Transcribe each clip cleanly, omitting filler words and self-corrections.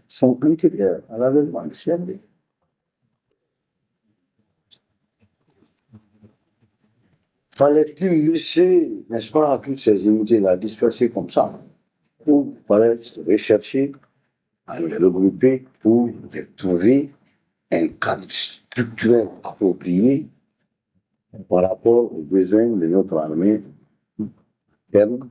sont antérieures à l'avènement du CND. Fallait-il laisser, n'est-ce pas, toutes ces unités-là dispersées comme ça, ou fallait rechercher à les regrouper pour trouver un cadre structurel approprié par rapport aux besoins de notre armée interne.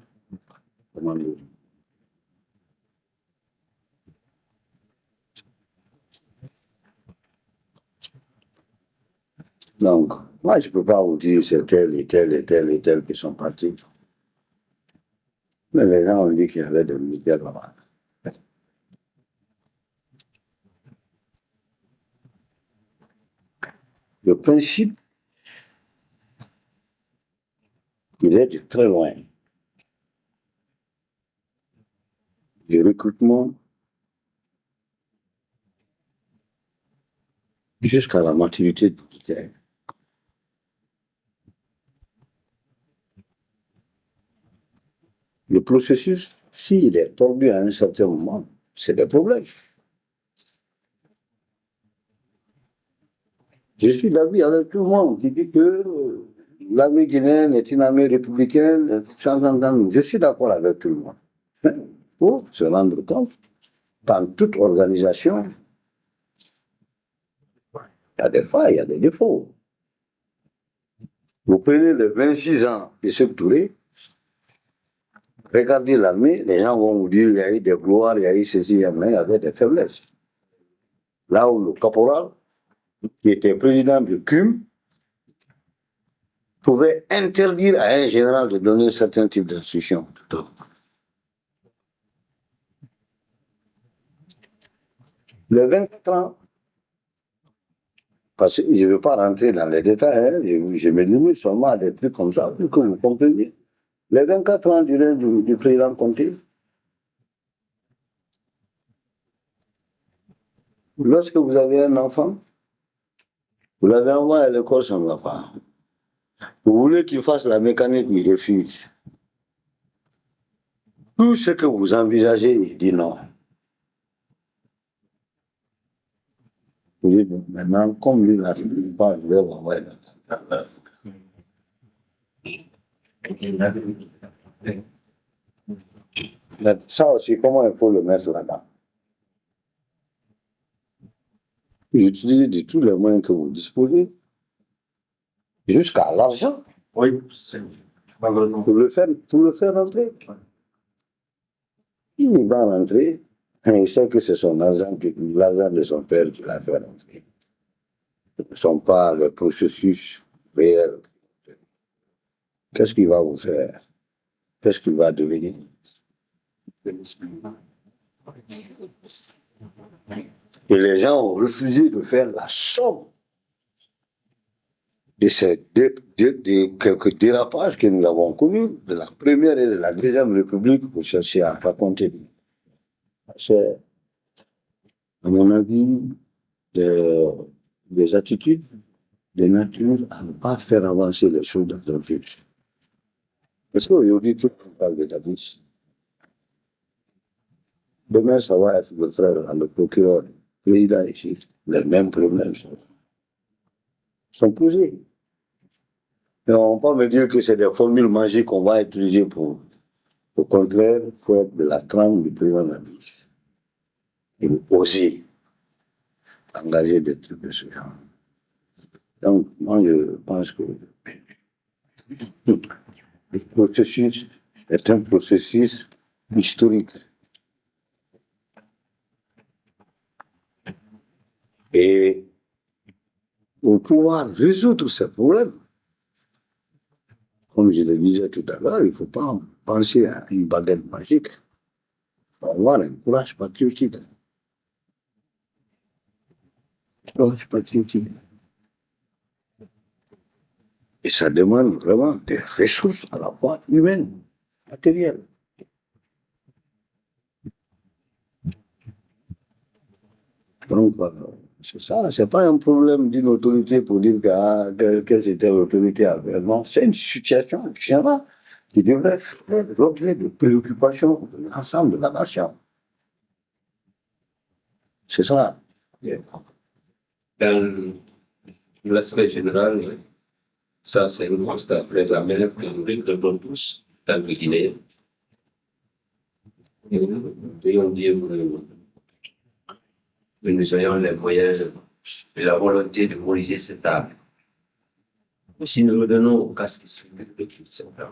Donc, moi, je ne peux pas vous dire c'est tel et tel et tel et tel qui sont partis. Mais les gens ont dit qu'il y avait des militaires là-bas. Le principe, il est de très loin. Du recrutement jusqu'à la maturité militaire. Le processus, s'il est tordu à un certain moment, c'est des problèmes. Je suis d'avis avec tout le monde qui dit que l'armée guinéenne est une armée républicaine, sans entendre. Je suis d'accord avec tout le monde. Mais il faut se rendre compte, dans toute organisation, il y a des failles, il y a des défauts. Vous prenez les 26 ans de ce Touré, regardez l'armée, les gens vont vous dire qu'il y a eu des gloires, il y a eu ceci, mais il y avait des faiblesses. Là où le caporal, qui était président du CUM, pouvait interdire à un général de donner certains types d'instructions. Les 24 ans, parce que je ne veux pas rentrer dans les détails, hein, je me limite seulement à des trucs comme ça, pour que vous compreniez. Les 24 ans du règne du président Conté, lorsque vous avez un enfant, vous l'avez envoyé à l'école, ça ne va pas. Vous voulez qu'il fasse la mécanique, il refuse. Tout ce que vous envisagez, il dit non. Vous dites, maintenant, comme lui n'a pas, je vais l'envoyer. Mais ça aussi, comment il faut le mettre là-dedans? Utilisez de tous les moyens que vous disposez, jusqu'à l'argent. Oui, pour le faire rentrer. Il va rentrer, et il sait que c'est son argent, l'argent de son père qui l'a fait rentrer. Ce ne sont pas le processus réel. Qu'est-ce qu'il va vous faire? Qu'est-ce qu'il va devenir? Et les gens ont refusé de faire la somme de ces quelques dérapages que nous avons connus de la première et de la deuxième République pour chercher à raconter. C'est, à mon avis, des attitudes de nature à ne pas faire avancer les choses dans un pays. Parce qu'aujourd'hui, tout le monde parle de Davis. Demain, ça va être le frère, le procureur, le président ici. Les mêmes problèmes sont posés. Mais on ne va pas me dire que c'est des formules magiques qu'on va utiliser pour. Au contraire, il faut être de la trempe du président Davis. Et oser engager des trucs de ce genre. Donc, moi, je pense que le processus est un processus historique. Et pour pouvoir résoudre ces problèmes, comme je le disais tout à l'heure, il ne faut pas penser à une baguette magique. Il faut avoir un courage patriotique. Courage patriotique. Et ça demande vraiment des ressources à la fois humaines, matérielles. Donc, c'est ça, c'est pas un problème d'une autorité pour dire que c'était l'autorité à faire. Non, c'est une situation générale qui devrait faire l'objet de préoccupation de l'ensemble de la nation. C'est ça. Dans l'aspect général, ça c'est un constat très amer que nous regrettons tous dans le Guinée. Et nous devons dire que nous ayons les moyens et la volonté de corriger cet acte. Si nous revenons au cas qui se fait depuis 7 ans,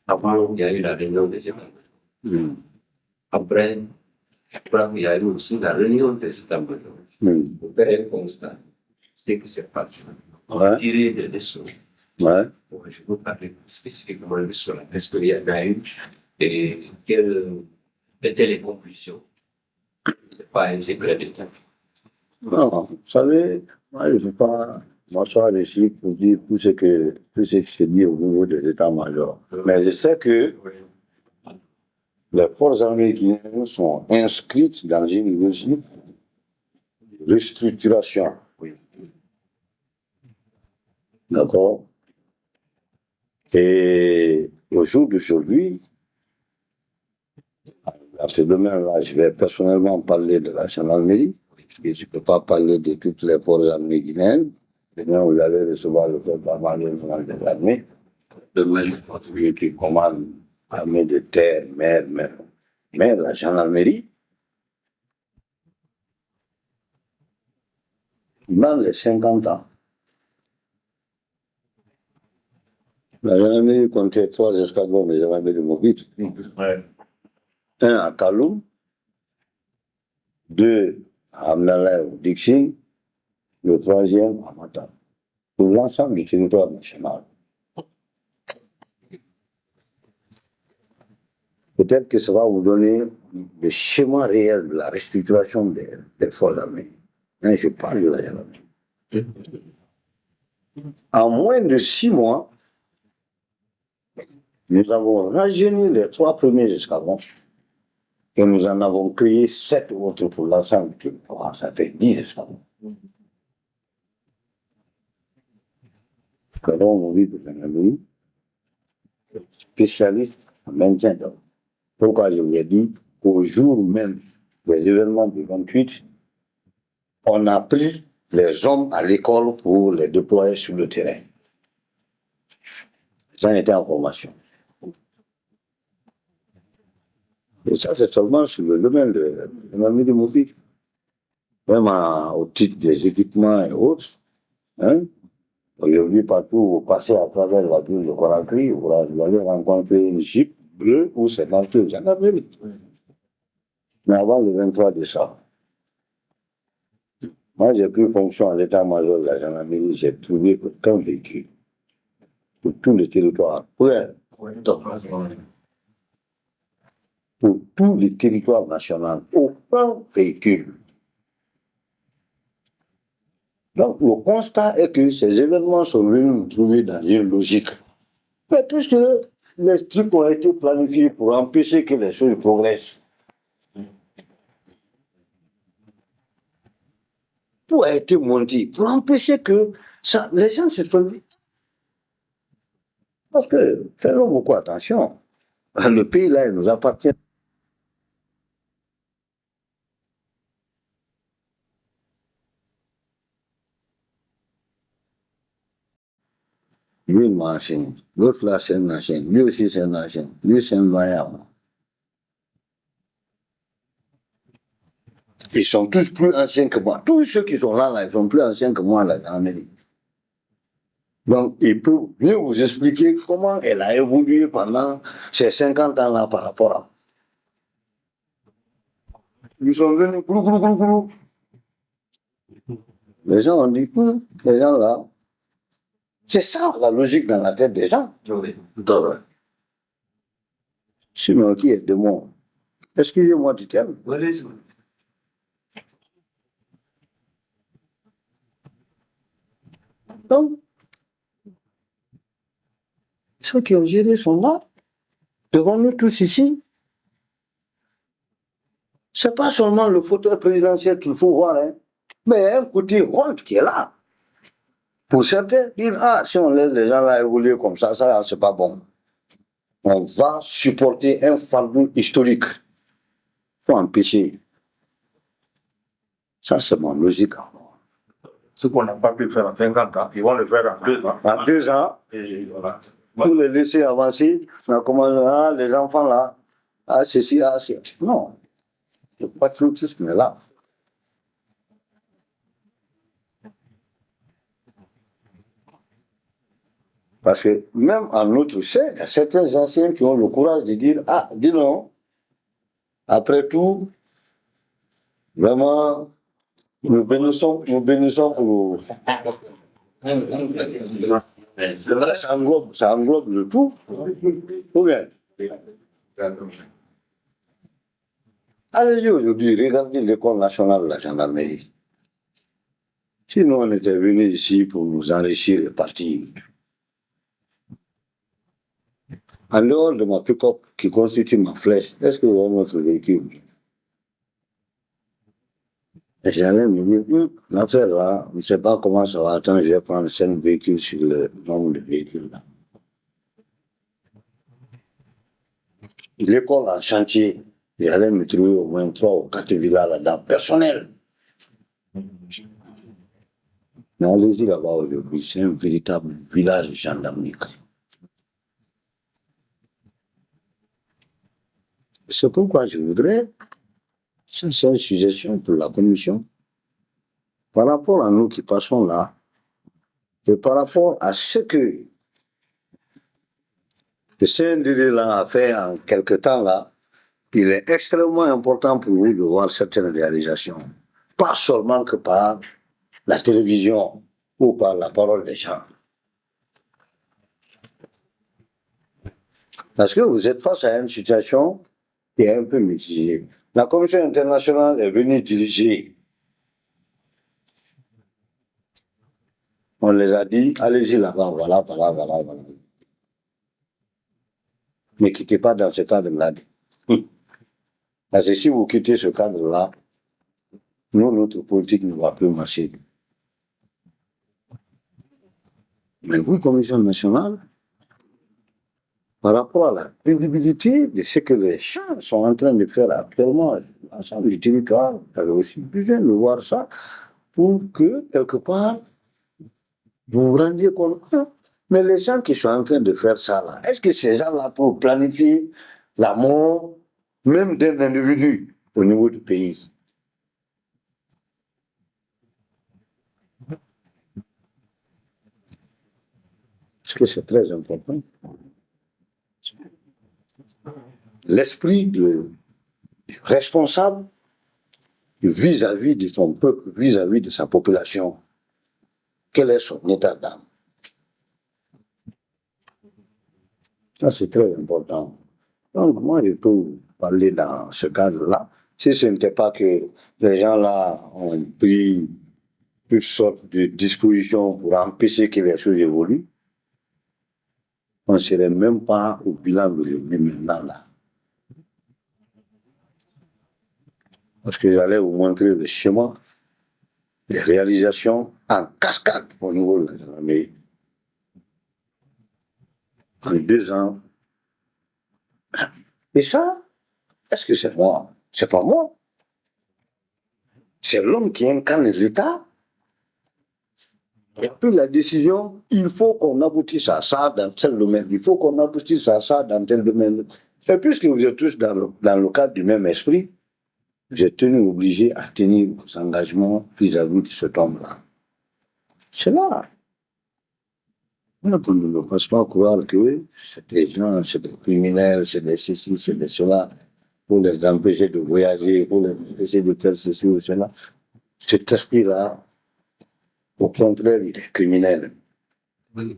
avant, il y a eu la réunion des États. Après, il y a eu aussi la réunion des États. Pour faire un constat, c'est que c'est passé. On va tirer des leçons. Ouais. Bon, je ne veux pas parler spécifiquement de cela. Est-ce qu'il y en a eu et quelles étaient les conclusions? Ce n'est pas un secret d'État. Non, vous savez, moi, je ne veux pas m'asseoir ici pour dire tout ce qui se dit au niveau des états-majors. Mais je sais que les forces armées guinéennes sont inscrites dans une logique de restructuration. D'accord? Et au jour d'aujourd'hui, à ce domaine-là, je vais personnellement parler de la gendarmerie, parce que je ne peux pas parler de toutes les forces armées guinéennes. Demain, vous allez recevoir le fait national des armées. Demain, celui qui commande armée de terre, mer. Mais la gendarmerie, dans les 50 ans, la gendarmerie comptait 3 escadrons de gendarmerie mobile. Un à Kaloum, 2 à Amnalais ou Dixin, le 3e à Matam, pour l'ensemble du territoire national. Peut-être que ça va vous donner le schéma réel de la restructuration des forces armées. Hein, je parle de la gendarmerie. En moins de 6 mois, nous avons rajeuni les 3 premiers escadrons et nous en avons créé 7 autres pour l'ensemble du territoire. Ça fait 10 escadrons. Escadron mobile de gendarmerie, spécialiste en maintien d'ordre. Pourquoi je vous ai dit qu'au jour même des événements du 28, on a pris les hommes à l'école pour les déployer sur le terrain. Ça était en formation. Et ça, c'est seulement sur le domaine de l'armée mobile. Vraiment au titre des équipements et autres. Hein? Aujourd'hui, partout, vous passez à travers la ville de Conakry, vous allez rencontrer une Jeep bleue où c'est marqué gendarmerie. Mais avant le 23 décembre, moi, j'ai pris fonction à l'état-major de la gendarmerie, j'ai trouvé aucun véhicule pour tout le territoire. Pour tout le territoire national, aucun véhicule. Donc, le constat est que ces événements sont venus nous trouver dans une logique. Mais puisque les trucs ont été planifiés pour empêcher que les choses progressent, tout a été monté pour empêcher que ça, les gens se soient dit. Parce que, faisons beaucoup attention, le pays là, il nous appartient. Lui, il m'a enseigné. L'autre là, c'est un ancien. Lui aussi, c'est un ancien. Lui, c'est un loyal. Ils sont tous plus anciens que moi. Tous ceux qui sont là, ils sont plus anciens que moi là, dans l'Amérique. Donc, il peut mieux vous expliquer comment elle a évolué pendant ces 50 ans-là par rapport à. Ils sont venus, glou. Les gens ont dit, les gens là, c'est ça la logique dans la tête des gens. Sinon, qui est de moi? Excusez-moi du terme. Donc, ceux qui ont géré sont là, devant nous tous ici. Ce n'est pas seulement le fauteuil présidentiel qu'il faut voir, hein, mais il y a un côté honte qui est là. Pour certains, dire, si on laisse les gens là évoluer comme ça, c'est pas bon. On va supporter un fardeau historique. Il faut empêcher. Ça, c'est mon logique. Ce qu'on n'a pas pu faire en 50 ans, ils vont le faire en 2 ans. En 2 ans, Et voilà. pour les laisser avancer, on commence, les enfants là, ceci, ceci. Non, le patriotisme est là. Parce que même en notre sein, il y a certains anciens qui ont le courage de dire, dis donc, après tout, vraiment, nous bénissons pour... Ça englobe le tout. Ou bien, allez-y aujourd'hui, regardez l'école nationale de la gendarmerie. Si nous, on était venus ici pour nous enrichir et partir, en dehors de ma pick-up qui constitue ma flèche, est-ce que vous avez notre véhicule? Et j'allais me dire, l'affaire là, on ne sait pas comment ça va attendre, je vais prendre 5 véhicules sur le nombre de véhicules là. L'école en chantier, j'allais me trouver au moins 3 ou 4 villas là-dedans, personnel. Mais allez-y là-bas aujourd'hui, c'est un véritable village gendarmerie. C'est pourquoi je voudrais, ça c'est une suggestion pour la commission, par rapport à nous qui passons là, et par rapport à ce que le CNDD là a fait en quelque temps là, il est extrêmement important pour vous de voir certaines réalisations. Pas seulement que par la télévision ou par la parole des gens. Parce que vous êtes face à une situation qui est un peu mitigée. La Commission internationale est venue diriger. On les a dit, allez-y là-bas, voilà. Ne quittez pas dans ce cadre-là. Parce que si vous quittez ce cadre-là, nous, notre politique ne va plus marcher. Mais vous, Commission nationale, par rapport à la crédibilité de ce que les gens sont en train de faire actuellement, l'ensemble du territoire, vous avez aussi besoin de voir ça pour que, quelque part, vous vous rendiez compte. Mais les gens qui sont en train de faire ça, là, est-ce que ces gens-là peuvent planifier la mort même d'un individu au niveau du pays? Parce que c'est très important. L'esprit du responsable vis-à-vis de son peuple, vis-à-vis de sa population, quel est son état d'âme? Ça, c'est très important. Donc, moi, je peux vous parler dans ce cadre-là. Si ce n'était pas que les gens-là ont pris toutes sortes de dispositions pour empêcher que les choses évoluent, on ne serait même pas au bilan d'aujourd'hui maintenant là. Parce que j'allais vous montrer le schéma, les réalisations en cascade au niveau de la gendarmerie. En 2 ans. Et ça, est-ce que c'est moi? C'est pas moi. C'est l'homme qui incarne l'État. Et puis la décision, il faut qu'on aboutisse à ça dans tel domaine, il faut qu'on aboutisse à ça dans tel domaine. Et puisque vous êtes tous dans le cadre du même esprit, vous êtes tenus obligés à tenir vos engagements vis-à-vis de cet homme-là. C'est là. Donc on ne passe pas croire que c'est des gens, c'est des criminels, c'est des ceci, c'est des cela, pour les empêcher de voyager, pour les empêcher de faire ceci ou cela. Cet esprit-là, au contraire, il est criminel. Oui,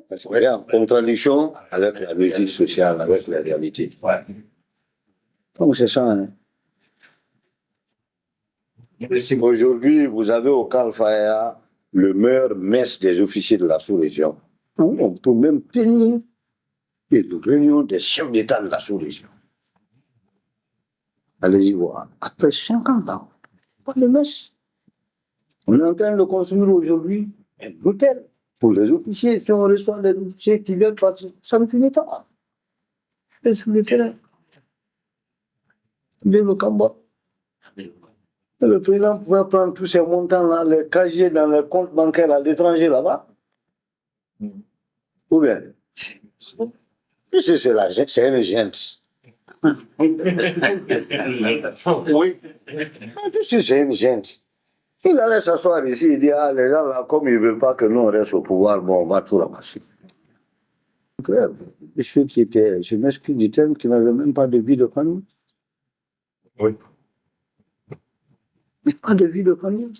parce qu'il est en contradiction avec la logique sociale, avec la réalité. Ouais. Donc c'est ça. Hein. Aujourd'hui, vous avez au Kalfaya le meilleur mess des officiers de la sous-région. On peut même tenir une réunion des chefs d'État de la sous-région. Allez-y voir. Après 50 ans, pas de mess. On est en train de construire aujourd'hui un hôtel pour les officiers. Si on reçoit des officiers qui viennent partir, ça ne finit pas. Et sur le terrain. Dès le Cambodge. Le président pouvait prendre tous ces montants-là, les casiers dans les comptes bancaires à l'étranger là-bas. Ou bien, c'est une gente. Oui. C'est une gente. Il allait s'asseoir ici et dire, ah, les gens là, comme ils ne veulent pas que nous on reste au pouvoir, bon, on va tout ramasser. Frère, ceux qui étaient, je m'excuse du terme, qui n'avaient même pas de vie de famille. Oui. Pas de vie de famille.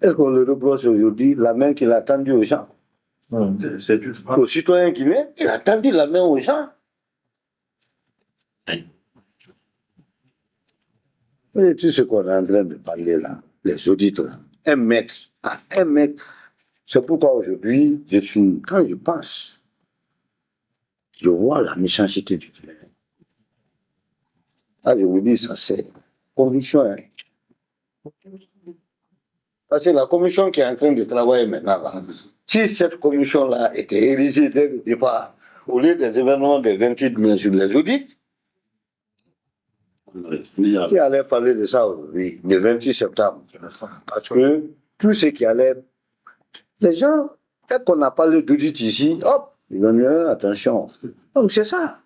Est-ce qu'on le reproche aujourd'hui, la main qu'il a tendue aux gens? C'est juste Au citoyen guinéen, il a tendu la main aux gens. Et tout ce qu'on est en train de parler là, les audits là, un mec, c'est pourquoi aujourd'hui, quand je pense, je vois la méchanceté du Guinéen. Ah, je vous dis, ça c'est conviction. Hein. Parce que la commission qui est en train de travailler maintenant, là, si cette commission-là était érigée dès le départ, au lieu des événements des 28 mai sur les audits, qui allait parler de ça aujourd'hui, le 28 septembre. Parce que tout ce qui allait. Les gens, dès qu'on a parlé d'audit ici, hop, ils vont dire attention. Donc c'est ça.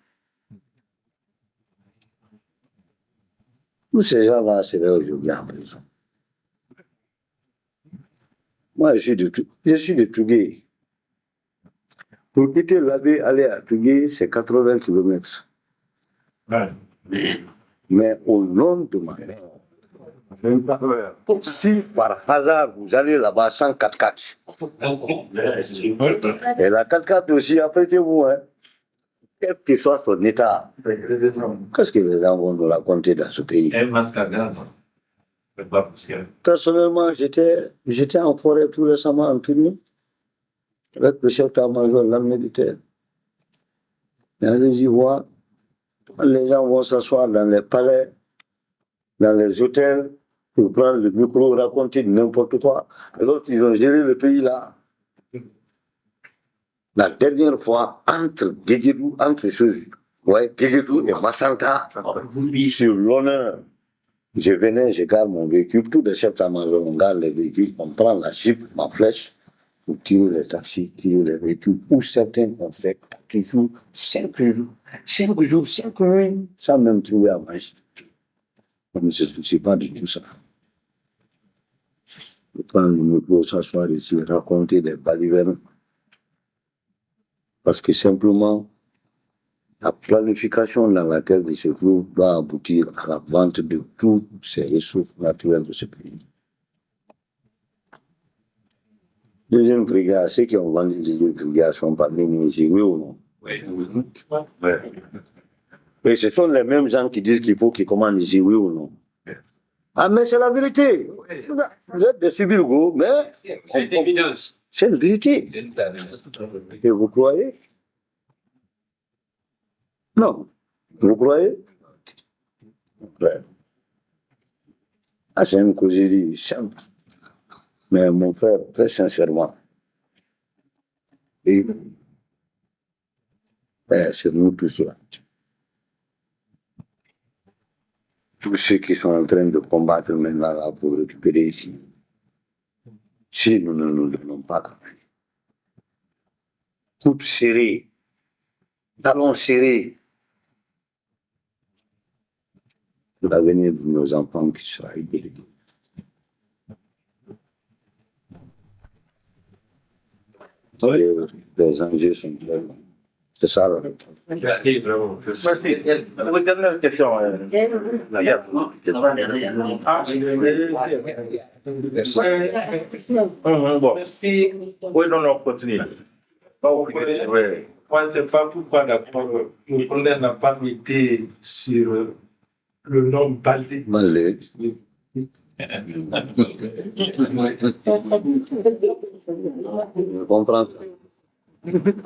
Tous ces gens-là seraient aujourd'hui en prison. Moi, je suis de Tougué. Pour quitter l'abbé, aller à Tougué, c'est 80 km. Ouais. Mais au nom de ma mère, si par hasard vous allez là-bas sans 4x4, et la 4x4 aussi, apprêtez-vous, hein, quel que soit son état, qu'est-ce que les gens vont nous raconter dans ce pays? Personnellement, j'étais en forêt tout récemment en tournée avec le chef d'état-major de l'armée de terre. Mais allez-y voir, les gens vont s'asseoir dans les palais, dans les hôtels, pour prendre le micro, raconter n'importe quoi. Alors ils ont géré le pays là. La dernière fois, entre Guéguédou, Guéguédou et Massanta, sur l'honneur, je venais, je garde mon véhicule, tous les chefs d'état-major, on garde les véhicules, on prend la jeep, ma flèche, pour tirer les taxis, tirer les véhicules, ou certains ont fait 4 jours, 5 jours, 5 nuits, sans même trouver à manger. On ne se soucie pas de tout ça. Prendre le micro, s'asseoir ici, raconter des balivernes. Parce que simplement, la planification dans laquelle il se trouve doit aboutir à la vente de toutes ces ressources naturelles de ce pays. Deuxième brigade, ceux qui ont vendu les deux brigades sont parmi nous ici, oui ou non? Oui. Et ce sont les mêmes gens qui disent qu'il faut qu'ils commandent ici, oui ou non? Ah, mais c'est la vérité. Vous êtes des civils, gros, mais. C'est une évidence. C'est une vérité. Et vous croyez? Non. Vous croyez? Ouais. Ah, c'est une causerie simple. Mais mon frère, très sincèrement, et c'est nous tous là. Tous ceux qui sont en train de combattre maintenant là pour récupérer ici. Si nous ne nous donnons pas la main, coudes serrés, talons serrés, l'avenir de nos enfants qui sera égalité. Les enjeux sont très longs. C'est ça. Là. Merci, vraiment. Merci. Une dernière question. Bon. Merci. Oui, non, continue. Moi, je ne sais pas pourquoi d'accord. Le colonel n'a pas été sur le nom Baldé. Baldé. Je comprends ça.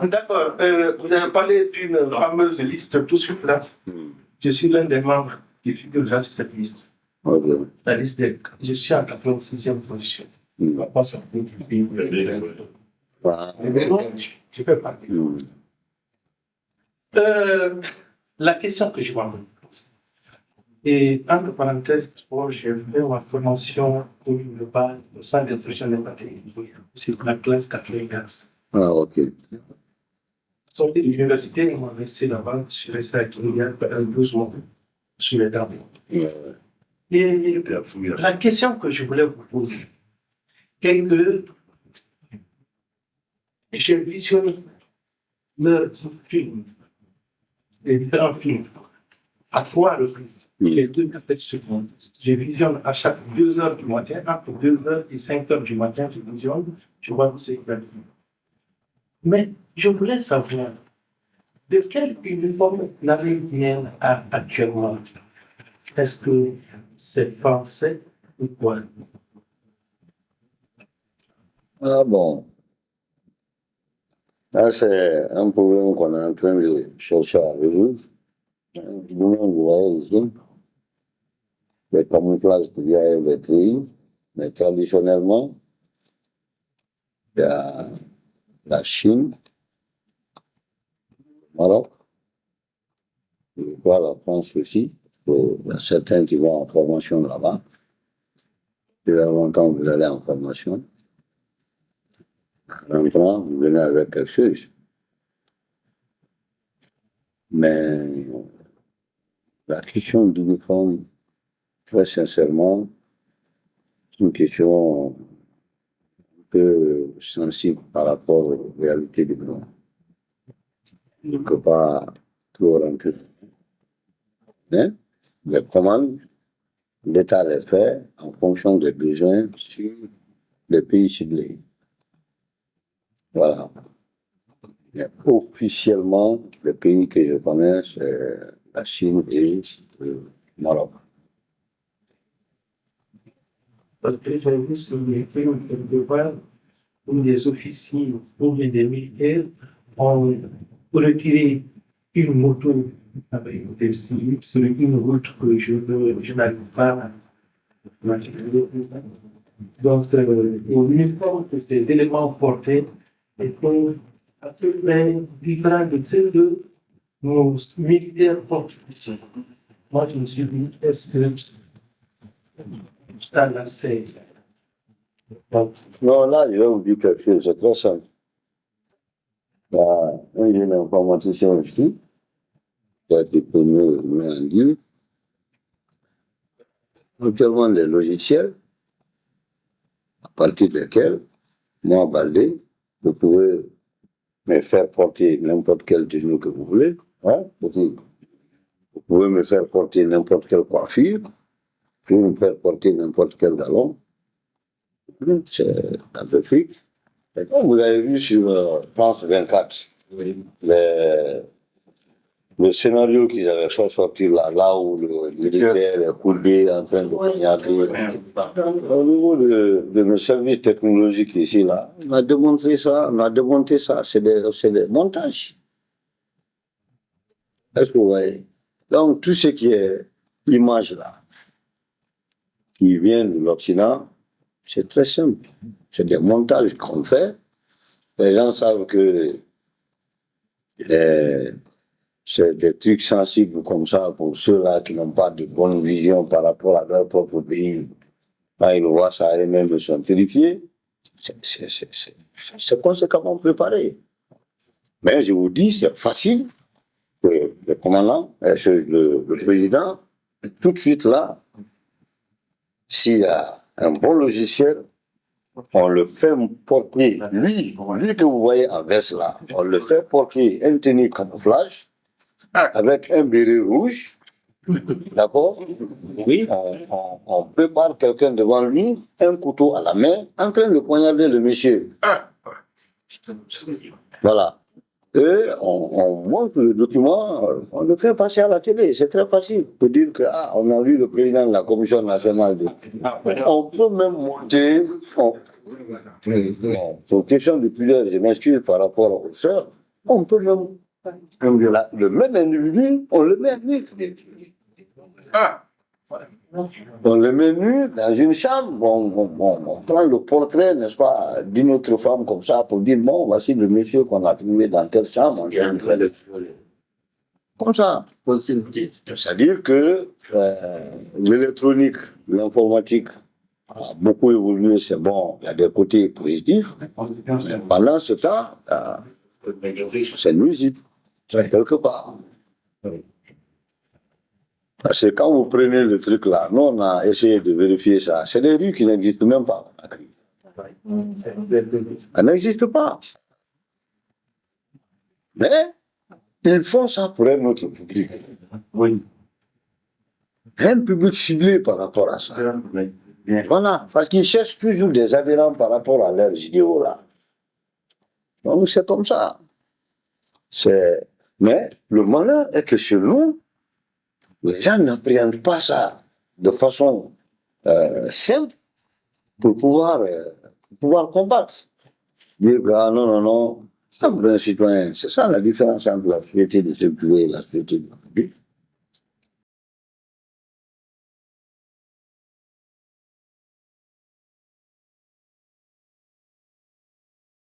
D'accord. Vous avez parlé d'une fameuse liste tout sur place. Je suis l'un des membres qui figure déjà sur cette liste. Okay. La liste des. Je suis à 86e position. Je ne vais pas sortir du pays. Je fais partie. La question que je vais me poser, Et entre parenthèses, bon, j'ai fait ma formation pour le bas au centre d'instruction des bâtiments sur la classe 95. Ah, ok. Sorti de l'université, on m'a resté là-bas, je suis resté à Kilian pendant 12 mois sur les travaux. Et la question que je voulais vous poser est que j'ai visionné le film, les différents films, à 3 reprises, les 2 secondes. Je visionne à chaque 2 heures du matin, entre 2 heures et 5 heures du matin, je visionne, je vois ce qu'il y a. Mais je voulais savoir de quel uniforme l'armée guinéenne a actuellement. Est-ce que c'est français ou quoi? Ah bon. Là, c'est un problème qu'on est en train de chercher à résoudre. Vous voyez ici, les camouflages qu'il y a des pays, mais traditionnellement, il y a la Chine, le Maroc, je crois la France aussi. Il y a certains qui vont en formation là-bas. Depuis longtemps, vous allez en formation. En rentrant, vous venez avec quelque chose. Mais la question du l'uniforme, très sincèrement, c'est une question un peu sensible par rapport aux réalités du monde. Je ne peux pas trop rentrer. Mais les commandes, l'État les fait en fonction des besoins sur les pays ciblés. Voilà. Mais officiellement, les pays que je connais, c'est la Chine et le Maroc. Parce que j'ai vu sur les films quelque part où des officiers ou bien des militaires ont retiré une moto avec des civils sur une route que je n'arrive pas à imaginer. Donc, l'uniforme que ces éléments portés étaient à peu près différents de ceux de nos militaires portent ici. Moi, je me suis dit, est-ce que ça l'a fait? Non, là, je vais vous dire quelque chose, c'est très simple. Il y a un jeune informaticien ici, qui a été connu en Dieu. Actuellement, les logiciels, à partir desquels, moi, Baldé, vous pouvez me faire porter n'importe quelle tenue que vous voulez. Hein? Vous pouvez me faire porter n'importe quelle coiffure, vous pouvez me faire porter n'importe quel galon. C'est un peu fric. Et comme vous avez vu sur France 24, le scénario qu'ils avaient fait sortir là où le militaire est courbé en train de poignarder. Au niveau de nos services technologiques ici, là, on a démontré ça, c'est des montages. Est-ce que vous voyez? Donc, tout ce qui est image là, qui vient de l'Occident, c'est très simple. C'est des montages qu'on fait. Les gens savent que c'est des trucs sensibles comme ça pour ceux-là qui n'ont pas de bonne vision par rapport à leur propre pays. Quand ils voient ça, eux-mêmes sont terrifiés. C'est conséquemment préparé. Mais je vous dis, c'est facile que le commandant, le président, tout de suite là, s'il y a un bon logiciel, on le fait porter, lui que vous voyez en veste là, on le fait porter un tenue camouflage avec un béret rouge, d'accord? Oui, on prépare quelqu'un devant lui, un couteau à la main, en train de poignarder le monsieur. Voilà. Et on montre le document, on le fait passer à la télé, c'est très facile. Pour dire que, on a vu le président de la Commission nationale. On peut même monter. Pour question de pudeur, je m'excuse par rapport aux sœurs, on peut même. Le même individu, on le met nu. On le met nu dans une chambre, on prend le portrait, n'est-ce pas, d'une autre femme comme ça pour dire, bon, voici le monsieur qu'on a trouvé dans telle chambre. comme ça. Possibilité. C'est-à-dire que l'électronique, l'informatique a beaucoup évolué, c'est bon, il y a des côtés positifs. Pendant ce temps, c'est nuisible, quelque part. Parce que quand vous prenez le truc là, nous on a essayé de vérifier ça, c'est des rues qui n'existent même pas. Elles n'existent pas. Mais ils font ça pour un autre public. Oui. Un public ciblé par rapport à ça. Voilà, parce qu'ils cherchent toujours des adhérents par rapport à leurs idéaux là. Donc c'est comme ça. Mais le malheur est que chez nous, les gens n'appréhendent pas ça de façon simple pour pouvoir combattre. Dire que ah, non, ça pour un citoyen. C'est ça la différence entre la société de circuler et la société de la République.